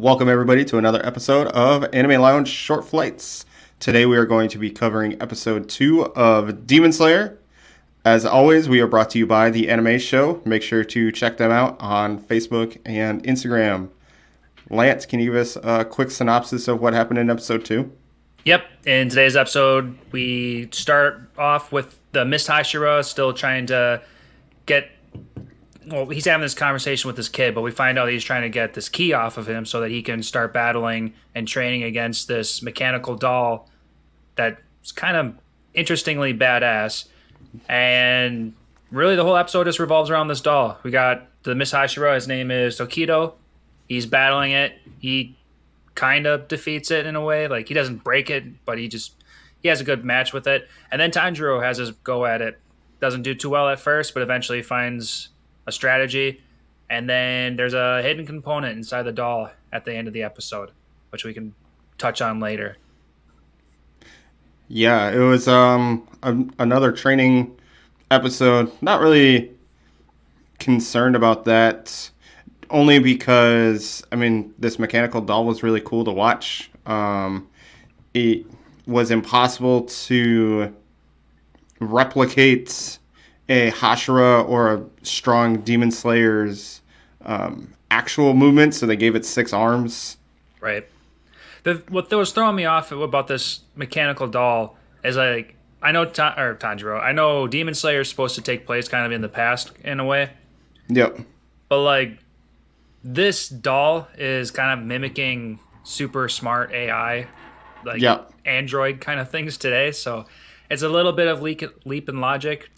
Welcome everybody to another episode of Anime Lounge Short Flights. Today we are going to be covering episode 2 of Demon Slayer. As always, we are brought to you by The Anime Show. Make sure to check them out on Facebook and Instagram. Lance, can you give us a quick synopsis of what happened in episode 2? Yep. In today's episode, we start off with the Mist Hashira still trying to get. Well, he's having this conversation with his kid, but we find out he's trying to get this key off of him so that he can start battling and training against this mechanical doll that's kind of interestingly badass. And really, the whole episode just revolves around this doll. We got the Mist Hashira. His name is Tokido. He's battling it. He kind of defeats it in a way. Like, he doesn't break it, but he has a good match with it. And then Tanjiro has his go at it. Doesn't do too well at first, but eventually finds a strategy. And then there's a hidden component inside the doll at the end of the episode, which we can touch on later. Yeah, it was another training episode. Not really concerned about that, only because this mechanical doll was really cool to watch. It was impossible to replicate a Hashira or a strong Demon Slayer's actual movement, so they gave it 6 arms. Right. What was throwing me off about this mechanical doll is, like, I know Tanjiro. I know Demon Slayer is supposed to take place kind of in the past in a way, Yep. but like this doll is kind of mimicking super smart AI, like Yep. Android kind of things today. So it's a little bit of leap in logic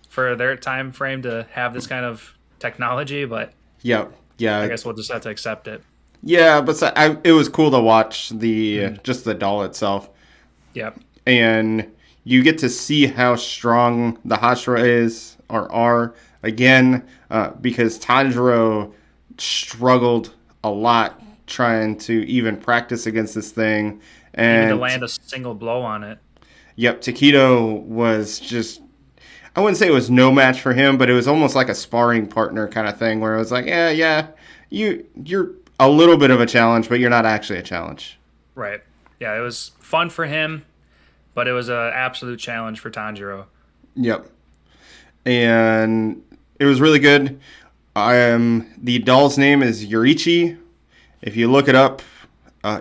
for their time frame to have this kind of technology, but Yep. Yeah. I guess we'll just have to accept it. Yeah, but it was cool to watch just the doll itself, Yep. and you get to see how strong the Hashira is or are again, because Tanjiro struggled a lot trying to even practice against this thing, Even to and land a single blow on it. yep, Takedo was just. I wouldn't say it was no match for him, but it was almost like a sparring partner kind of thing where it was like, yeah, you're a little bit of a challenge, but you're not actually a challenge. Right. Yeah, it was fun for him, but it was an absolute challenge for Tanjiro. Yep. And it was really good. The doll's name is Yurichi. If you look it up,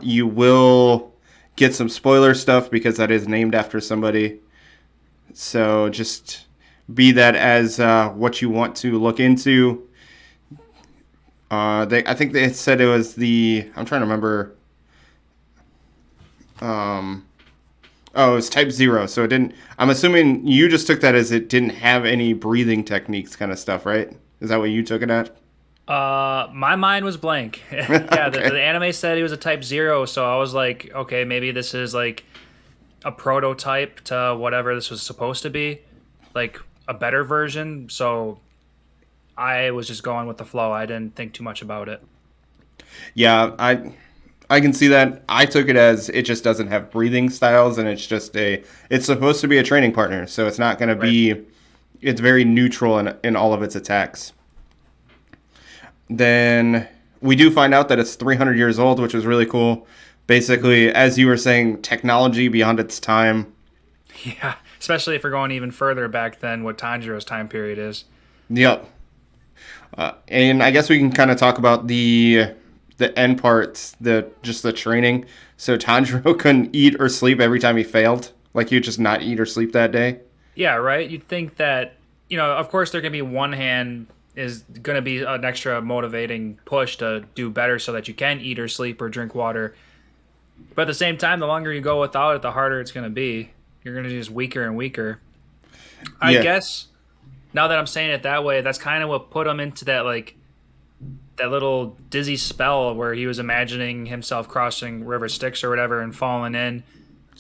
you will get some spoiler stuff because that is named after somebody. So just be that as what you want to look into. I think they said it was I'm trying to remember. It was type 0, so it didn't. I'm assuming you just took that as it didn't have any breathing techniques kind of stuff, right? Is that what you took it at? My mind was blank. Yeah, the anime said he was a type 0, so I was like, okay, maybe this is like a prototype to whatever this was supposed to be, like a better version. So I was just going with the flow. I didn't think too much about it. Yeah, I can see that. I took it as it just doesn't have breathing styles, and it's just it's supposed to be a training partner, so it's not going to be. It's very neutral in all of its attacks. Then we do find out that it's 300 years old, which is really cool. Basically, as you were saying, technology beyond its time. Yeah, especially if we're going even further back than what Tanjiro's time period is. Yep. And I guess we can kind of talk about the end parts, just the training. So Tanjiro couldn't eat or sleep every time he failed. Like, he'd just not eat or sleep that day. Yeah, right. You'd think that, of course, there can be one hand is going to be an extra motivating push to do better so that you can eat or sleep or drink water. But at the same time, the longer you go without it, the harder it's going to be. You're going to be just weaker and weaker. I guess now that I'm saying it that way, that's kind of what put him into that, like, that little dizzy spell where he was imagining himself crossing River Styx or whatever and falling in,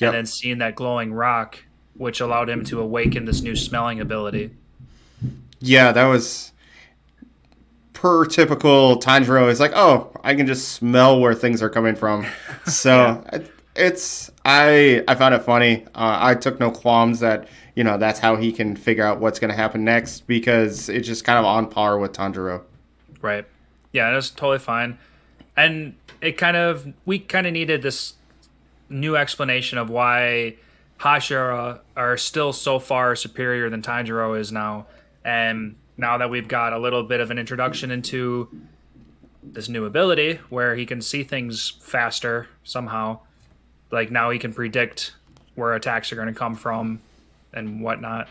and then seeing that glowing rock, which allowed him to awaken this new smelling ability. Yeah, that was per typical Tanjiro. It's like, oh, I can just smell where things are coming from. So I found it funny. I took no qualms that that's how he can figure out what's going to happen next, because it's just kind of on par with Tanjiro. Right. Yeah, it was totally fine. And we kind of needed this new explanation of why Hashira are still so far superior than Tanjiro is now. And now that we've got a little bit of an introduction into this new ability where he can see things faster somehow, like now he can predict where attacks are going to come from and whatnot.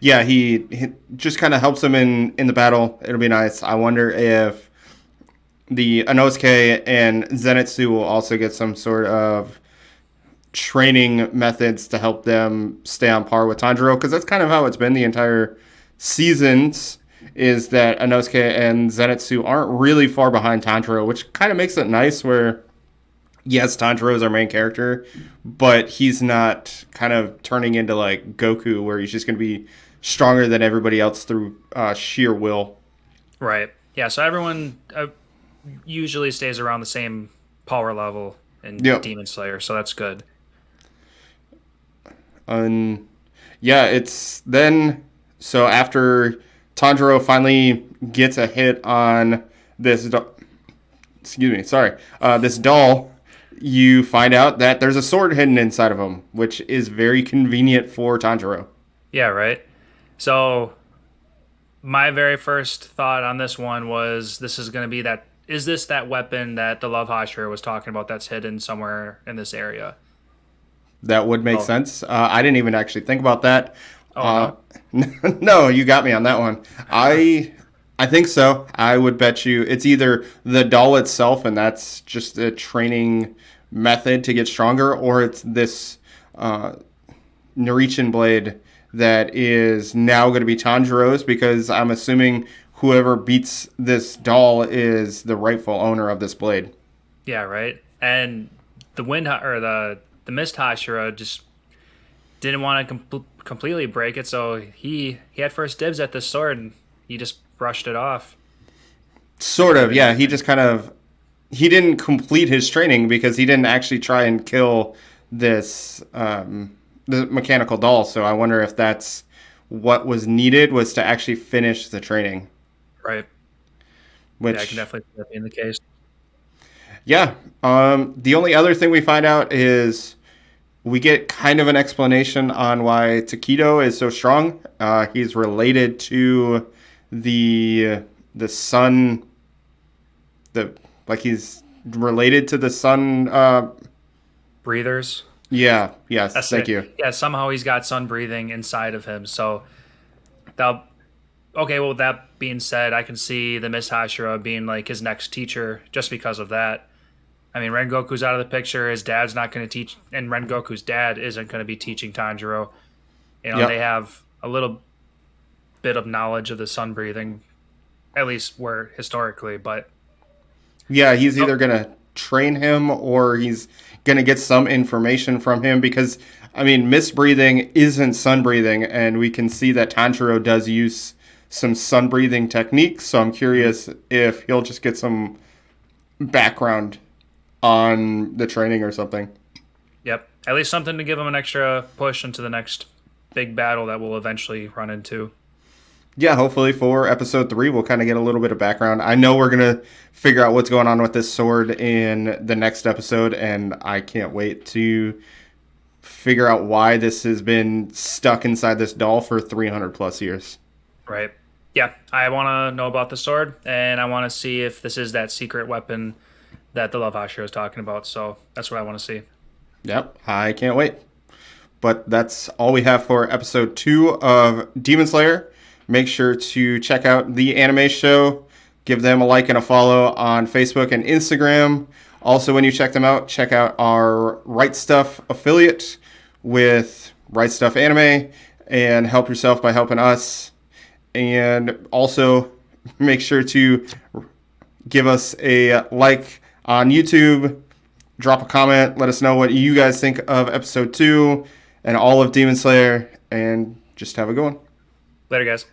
Yeah, he just kind of helps him in the battle. It'll be nice. I wonder if the Inosuke and Zenitsu will also get some sort of training methods to help them stay on par with Tanjiro, because that's kind of how it's been the entire seasons, is that Inosuke and Zenitsu aren't really far behind Tanjiro, which kind of makes it nice where, yes, Tanjiro is our main character, but he's not kind of turning into like Goku where he's just going to be stronger than everybody else through sheer will. Right. Yeah. So everyone usually stays around the same power level in Yep. Demon Slayer, so that's good. And yeah, it's then, so after Tanjiro finally gets a hit on this, this doll, you find out that there's a sword hidden inside of him, which is very convenient for Tanjiro. Yeah. Right. So my very first thought on this one was this is going to be that. Is this that weapon that the Love Hashira was talking about that's hidden somewhere in this area? That would make Oh, sense. I didn't even actually think about that. oh no. No, you got me on that one. I think so. I would bet you it's either the doll itself, and that's just a training method to get stronger, or it's this Narichin blade that is now going to be Tanjiro's, because I'm assuming whoever beats this doll is the rightful owner of this blade. Yeah. Right. And the Mist Hashira just didn't want to completely break it, so he had first dibs at this sword, and he just brushed it off. Sort of, yeah. He didn't complete his training because he didn't actually try and kill this the mechanical doll. So I wonder if that's what was needed, was to actually finish the training. Right. Yeah, I can Which, definitely see that being the case. yeah. The only other thing we find out is we get kind of an explanation on why Takedo is so strong. He's related to the sun, the like he's related to the sun. Breathers. Yeah, yes, That's thank it. you. Yeah, somehow he's got sun breathing inside of him. So that okay, well, with that being said, I can see the Miss Hashira being like his next teacher just because of that. I mean, Rengoku's out of the picture. His dad's not going to teach, and Rengoku's dad isn't going to be teaching Tanjiro. You know, they Yep. have a little bit of knowledge of the sun breathing, at least where historically. But Yeah, he's oh, either gonna train him or he's gonna get some information from him, because I mean, mist breathing isn't sun breathing, and we can see that Tanjiro does use some sun breathing techniques. So I'm curious if he'll just get some background on the training or something. yep, at least something to give him an extra push into the next big battle that we'll eventually run into. Yeah, hopefully for episode 3, we'll kind of get a little bit of background. I know we're going to figure out what's going on with this sword in the next episode, and I can't wait to figure out why this has been stuck inside this doll for 300 plus years. Right. Yeah, I want to know about the sword, and I want to see if this is that secret weapon that the Love Hashira is talking about. So that's what I want to see. Yep, I can't wait. But that's all we have for episode 2 of Demon Slayer. Make sure to check out the anime show. Give them a like and a follow on Facebook and Instagram. Also, when you check them out, check out our Right Stuff affiliate with Right Stuff Anime, and help yourself by helping us. And also, make sure to give us a like on YouTube. Drop a comment. Let us know what you guys think of episode 2 and all of Demon Slayer. And just have a good one. Later, guys.